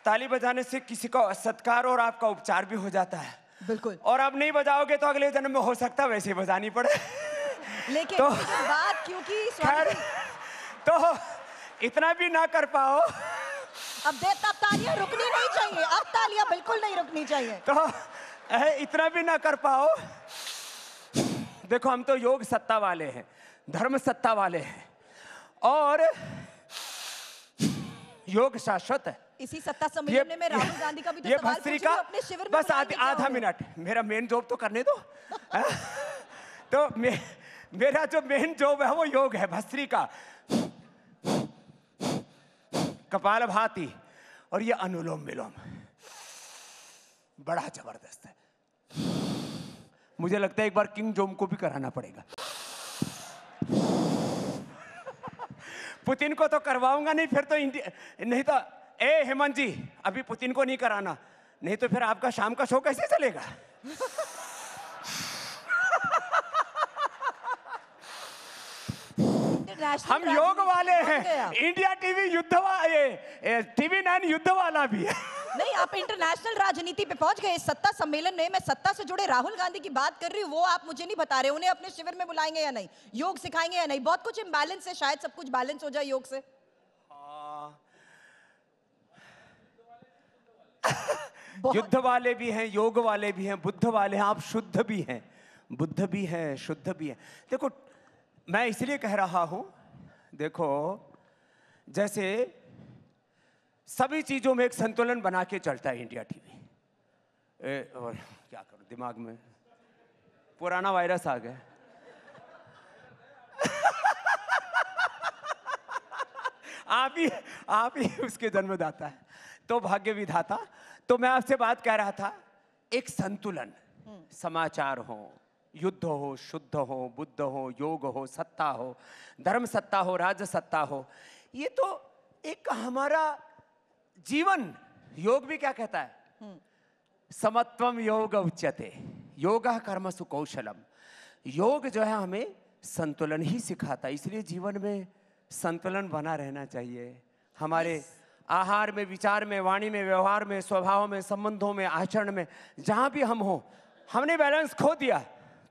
ताली बजाने से किसी का सत्कार और आपका उपचार भी हो जाता है। बिल्कुल। और अब नहीं बजाओगे तो अगले जन्म में हो सकता है वैसे बजानी पड़े। लेकिन तो बात क्योंकि खैर, तो इतना भी ना कर पाओ। अब तालियां रुकनी नहीं चाहिए, अब तालियां बिल्कुल नहीं रुकनी चाहिए। तो इतना भी ना कर पाओ। देखो, हम तो योग सत्ता वाले हैं, धर्म सत्ता वाले हैं, और योग शाश्वत है। इसी सत्ता सम्मेलन में राहुल गांधी का भी तो ये सवाल भस्त्री पूछा का, जो अपने शिविर में बस बुलाएंगे क्या आधा उन्हें? मिनट, मेरा मेन जॉब तो करने दो। तो मेरा जो मेन जॉब है वो योग है, भस्त्री का, कपालभाति और ये अनुलोम विलोम, बड़ा जबरदस्त है। मुझे लगता है एक बार किंग जोम को भी कराना पड़ेगा। पुतिन को तो करवाऊंगा नहीं, फिर तो नहीं तो हेमंत जी, अभी पुतिन को नहीं कराना, नहीं तो फिर आपका शाम का शो कैसे चलेगा? हम योग वाले हैं, इंडिया टीवी टीवी 9 युद्ध वाला भी है। नहीं, आप इंटरनेशनल राजनीति पे पहुंच गए। सत्ता सम्मेलन में मैं सत्ता से जुड़े राहुल गांधी की बात कर रही हूँ, वो आप मुझे नहीं बता रहे। उन्हें अपने शिविर में बुलाएंगे या नहीं, योग सिखाएंगे या नहीं? बहुत कुछ इम्बैलेंस है, शायद सब कुछ बैलेंस हो जाए योग से। युद्ध वाले भी हैं, योग वाले भी हैं, बुद्ध वाले हैं, आप शुद्ध भी हैं, बुद्ध भी हैं, शुद्ध भी हैं। देखो, मैं इसलिए कह रहा हूं, देखो जैसे सभी चीजों में एक संतुलन बना के चलता है इंडिया टीवी। और क्या करूं, दिमाग में पुराना वायरस आ गया। आप ही उसके जन्मदाता है, तो भाग्य विधाता। तो मैं आपसे बात कह रहा था, एक संतुलन, समाचार हो, युद्ध हो, शुद्ध हो, बुद्ध हो, योग हो, सत्ता हो, धर्म सत्ता हो, राज सत्ता हो, ये तो एक हमारा जीवन। योग भी क्या कहता है? समत्वम योग उच्यते, योगः कर्मसु कौशलम। योग जो है हमें संतुलन ही सिखाता है, इसलिए जीवन में संतुलन बना रहना चाहिए। हमारे आहार में, विचार में, वाणी में, व्यवहार में, स्वभाव में, संबंधों में, आचरण में, जहां भी हम हो, हमने बैलेंस खो दिया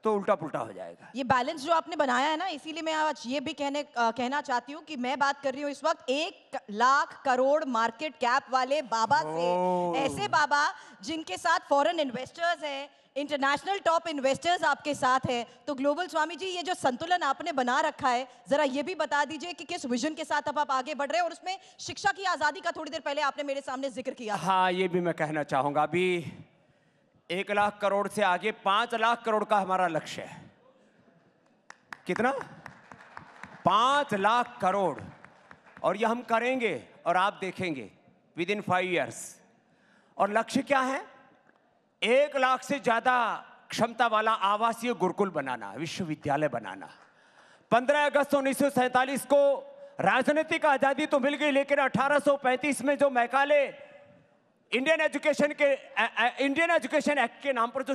तो उल्टा पुल्टा हो जाएगा। ये बैलेंस जो आपने बनाया है ना, इसीलिए मैं आज ये भी कहना चाहती हूँ कि मैं बात कर रही हूँ इस वक्त 1 लाख करोड़ मार्केट कैप वाले बाबा से। ऐसे बाबा जिनके साथ फॉरेन इन्वेस्टर्स हैं, इंटरनेशनल टॉप इन्वेस्टर्स आपके साथ हैं। तो ग्लोबल स्वामी जी, ये जो संतुलन आपने बना रखा है, जरा ये भी बता दीजिए कि किस विजन के साथ अब आप आगे बढ़ रहे हैं, और उसमें शिक्षा की आजादी का थोड़ी देर पहले आपने मेरे सामने जिक्र किया। हाँ, ये भी मैं कहना चाहूंगा। अभी 1 लाख करोड़ से आगे 5 लाख करोड़ का हमारा लक्ष्य है। कितना? 5 लाख करोड़। और ये हम करेंगे और आप देखेंगे विद इन 5 इयर्स। और लक्ष्य क्या है? 1 लाख से ज्यादा क्षमता वाला आवासीय गुरुकुल बनाना, विश्वविद्यालय बनाना। 15 अगस्त 1947 को राजनीतिक आजादी तो मिल गई, लेकिन 1835 में जो मैकाले इंडियन एजुकेशन एक्ट के नाम पर जो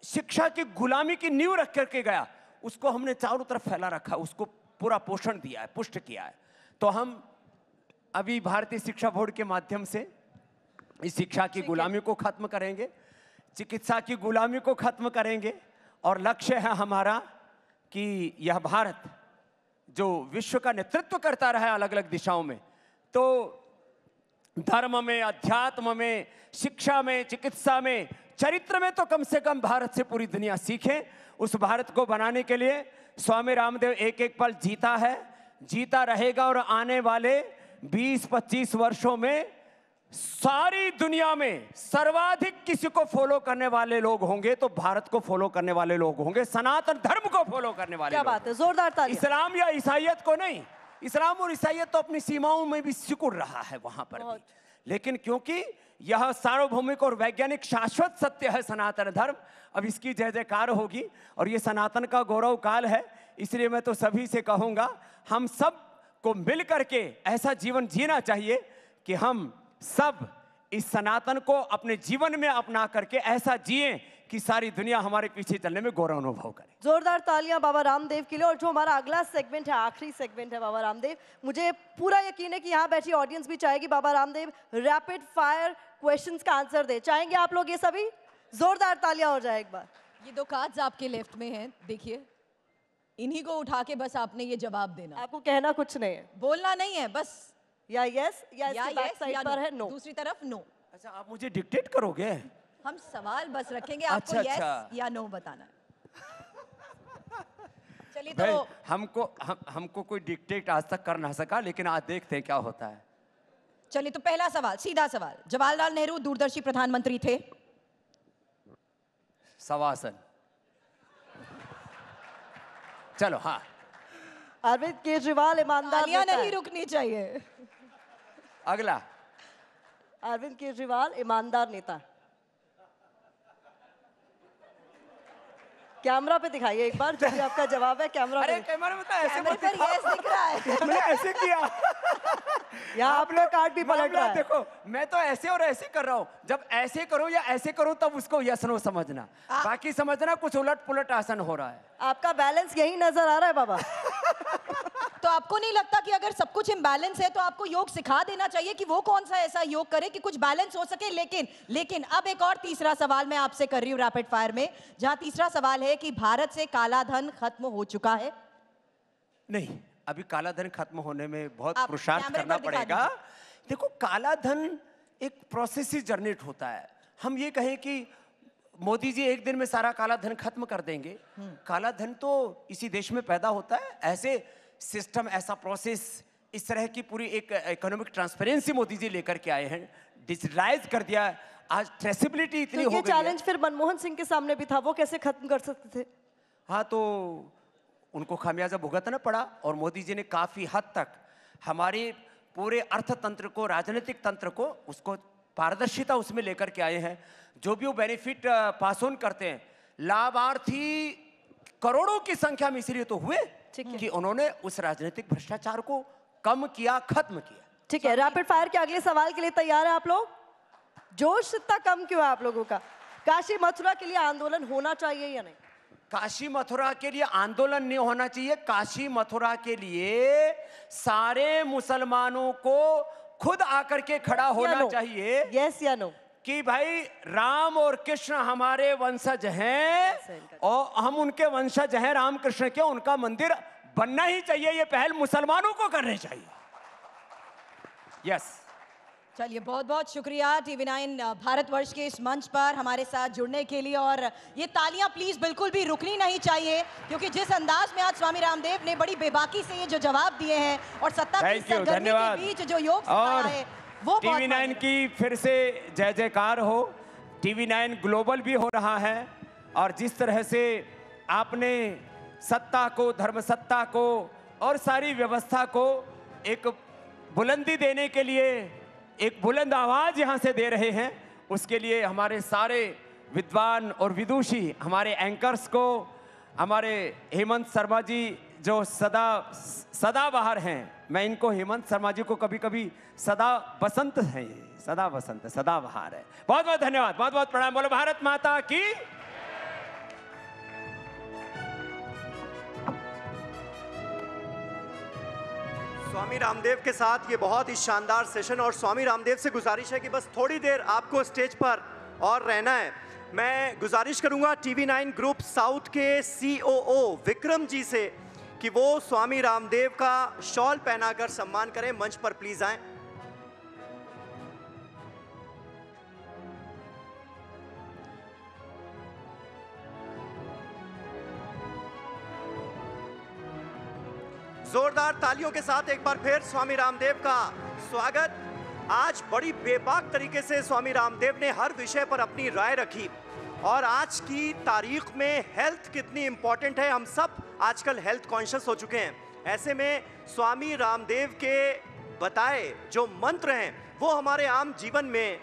शिक्षा की गुलामी की नींव रख करके गया, उसको हमने चारों तरफ फैला रखा, उसको पूरा पोषण दिया है, पुष्ट किया है। तो हम अभी भारतीय शिक्षा बोर्ड के माध्यम से इस शिक्षा की गुलामी को खत्म करेंगे, चिकित्सा की गुलामी को खत्म करेंगे। और लक्ष्य है हमारा कि यह भारत जो विश्व का नेतृत्व करता रहा है अलग अलग दिशाओं में, तो धर्म में, अध्यात्म में, शिक्षा में, चिकित्सा में, चरित्र में तो कम से कम भारत से पूरी दुनिया सीखे। उस भारत को बनाने के लिए स्वामी रामदेव एक एक पल जीता है, जीता रहेगा। और आने वाले 20-25 वर्षों में सारी दुनिया में सर्वाधिक किसी को फॉलो करने वाले लोग होंगे तो भारत को फॉलो करने वाले लोग होंगे, सनातन धर्म को फॉलो करने वाले। क्या बात है, जोरदार तालियां। इस्लाम या ईसाइयत को नहीं। इस्लाम और ईसाइयत तो अपनी सीमाओं में भी सिकुड़ रहा है वहां पर भी, लेकिन क्योंकि यह सार्वभौमिक और वैज्ञानिक शाश्वत सत्य है सनातन धर्म, अब इसकी जय जयकार होगी। और ये सनातन का गौरव काल है, इसलिए मैं तो सभी से कहूंगा, हम सब को मिल करके ऐसा जीवन जीना चाहिए कि हम सब इस सनातन को अपने जीवन में अपना करके ऐसा जिएं कि सारी दुनिया हमारे पीछे चलने में गौरव अनुभव करे। जोरदार तालियां बाबा रामदेव के लिए। और जो हमारा अगला सेगमेंट है, आखिरी सेगमेंट है बाबा रामदेव, मुझे पूरा यकीन है कि यहाँ बैठी ऑडियंस भी चाहेगी Baba Ramdev rapid fire questions का आंसर दे। चाहेंगे आप लोग ये सभी? जोरदार तालियां हो जाए एक बार। ये 2 कार्ड्स आपके लेफ्ट में हैं, देखिए, इन्हीं को उठा के बस आपने ये जवाब देना। आपको कहना कुछ नहीं है, बोलना नहीं है, बस या यस या या इसके बैक yes साइड या पर no। है नो। दूसरी तरफ नो। अच्छा, आप मुझे डिक्टेट करोगे? हम सवाल बस रखेंगे, आपको अच्छा, यस या नो बताना है। चलिए भाई, तो हमको कोई डिक्टेट आज तक कर ना सका, लेकिन आज देखते हैं क्या होता है। चलिए तो पहला सवाल, सीधा सवाल। जवाहरलाल नेहरू दूरदर्शी प्रधानमंत्री थे? सवासन। चलो, हाँ। अरविंद केजरीवाल ईमानदार तालियां नेता नहीं है। रुकनी चाहिए। अगला। अरविंद केजरीवाल ईमानदार नेता। कैमरा पे दिखाइए एक बार जो भी आपका जवाब है, कैमरा अरे पे। कैमरा में तो ऐसे कैमरे मत पर दिखाओ। यस दिख रहा है। मैंने ऐसे किया। यहाँ आपका कार्ड भी पलट मामला रहा है। देखो, मैं तो ऐसे और ऐसे कर रहा हूँ। जब ऐसे करो या ऐसे करो तब उसको यस नो समझना, बाकी समझना कुछ उलट पुलट आसन हो रहा है। आपका बैलेंस यही नजर आ रहा है बाबा। तो आपको नहीं लगता कि अगर सब कुछ इम्बैलेंस है तो आपको योग सिखा देना चाहिए कि वो कौन सा ऐसा योग करे कि कुछ बैलेंस हो सके? लेकिन अब एक और तीसरा सवाल मैं आपसे कर रही हूँ रैपिड फायर में, जहां तीसरा सवाल है कि भारत से काला धन खत्म हो चुका है? नहीं, अभी काला धन खत्म होने में बहुत आप पुरुषार्थ कैमरे करना पर दिखा पड़ेगा। देखो, काला धन एक प्रोसेस से जनरेट होता है। हम ये कहें कि मोदी जी एक दिन में सारा काला धन खत्म कर देंगे, काला धन तो इसी देश में पैदा होता है। ऐसे सिस्टम, ऐसा प्रोसेस, इस तरह की पूरी एक इकोनॉमिक ट्रांसपेरेंसी मोदी जी लेकर के आए हैं, डिजिटलाइज कर दिया। आज ट्रेसेबिलिटी इतनी तो हो ये गई है। चैलेंज फिर मनमोहन सिंह के सामने भी था, वो कैसे खत्म कर सकते थे? हाँ, तो उनको खामियाजा भुगतना पड़ा। और मोदी जी ने काफी हद तक हमारे पूरे अर्थतंत्र को, राजनीतिक तंत्र को, उसको पारदर्शिता उसमें लेकर के आए हैं। जो भी वो बेनिफिट पास ऑन करते हैं, लाभार्थी करोड़ों की संख्या में इसलिए तो हुए कि उन्होंने उस राजनीतिक भ्रष्टाचार को कम किया, खत्म किया। ठीक है, रैपिड फायर के अगले सवाल के लिए तैयार है आप लोग? जोश इतना कम क्यों है आप लोगों का? काशी मथुरा के लिए आंदोलन होना चाहिए या नहीं? काशी मथुरा के लिए आंदोलन नहीं होना चाहिए। काशी मथुरा के लिए सारे मुसलमानों को खुद आकर के खड़ा होना चाहिए। यस या नो? कि भाई राम और कृष्ण हमारे वंशज हैं और हम उनके वंशज हैं, राम कृष्ण के, उनका मंदिर बनना ही चाहिए। ये पहल मुसलमानों को करनी चाहिए। यस। चलिए, बहुत बहुत शुक्रिया TV9 भारतवर्ष के इस मंच पर हमारे साथ जुड़ने के लिए। और ये तालियां प्लीज बिल्कुल भी रुकनी नहीं चाहिए, क्योंकि जिस अंदाज में आज स्वामी रामदेव ने बड़ी बेबाकी से ये जो जवाब दिए हैं और सत्ता की सरगर्मी के बीच जो योग सिखाया है, वो TV9 की फिर से जय जयकार हो। TV9 ग्लोबल भी हो रहा है और जिस तरह से आपने सत्ता को, धर्म सत्ता को और सारी व्यवस्था को एक बुलंदी देने के लिए एक बुलंद आवाज यहां से दे रहे हैं, उसके लिए हमारे सारे विद्वान और विदुषी, हमारे एंकर्स को, हमारे हेमंत शर्मा जी जो सदा बाहर हैं, मैं इनको हेमंत शर्मा जी को कभी कभी सदा बसंत है, सदा बसंत, सदा बहार है। बहुत बहुत धन्यवाद, बहुत बहुत प्रणाम। बोलो भारत माता की। स्वामी रामदेव के साथ ये बहुत ही शानदार सेशन, और स्वामी रामदेव से गुजारिश है कि बस थोड़ी देर आपको स्टेज पर और रहना है। मैं गुजारिश करूंगा TV9 ग्रुप साउथ के COO विक्रम जी से कि वो स्वामी रामदेव का शॉल पहनाकर सम्मान करें। मंच पर प्लीज आएं। जोरदार तालियों के साथ एक बार फिर स्वामी रामदेव का स्वागत। आज बड़ी बेबाक तरीके से स्वामी रामदेव ने हर विषय पर अपनी राय रखी, और आज की तारीख में हेल्थ कितनी इंपॉर्टेंट है, हम सब आजकल हेल्थ कॉन्शियस हो चुके हैं। ऐसे में स्वामी रामदेव के बताए जो मंत्र हैं वो हमारे आम जीवन में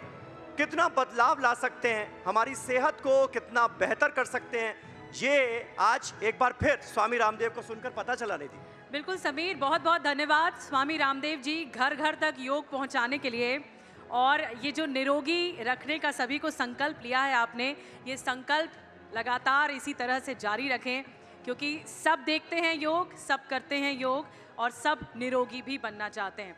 कितना बदलाव ला सकते हैं, हमारी सेहत को कितना बेहतर कर सकते हैं, ये आज एक बार फिर स्वामी रामदेव को सुनकर पता चला। नहीं थी। बिल्कुल समीर, बहुत बहुत धन्यवाद स्वामी रामदेव जी, घर घर तक योग पहुंचाने के लिए। और ये जो निरोगी रखने का सभी को संकल्प लिया है आपने, ये संकल्प लगातार इसी तरह से जारी रखें, क्योंकि सब देखते हैं योग, सब करते हैं योग और सब निरोगी भी बनना चाहते हैं।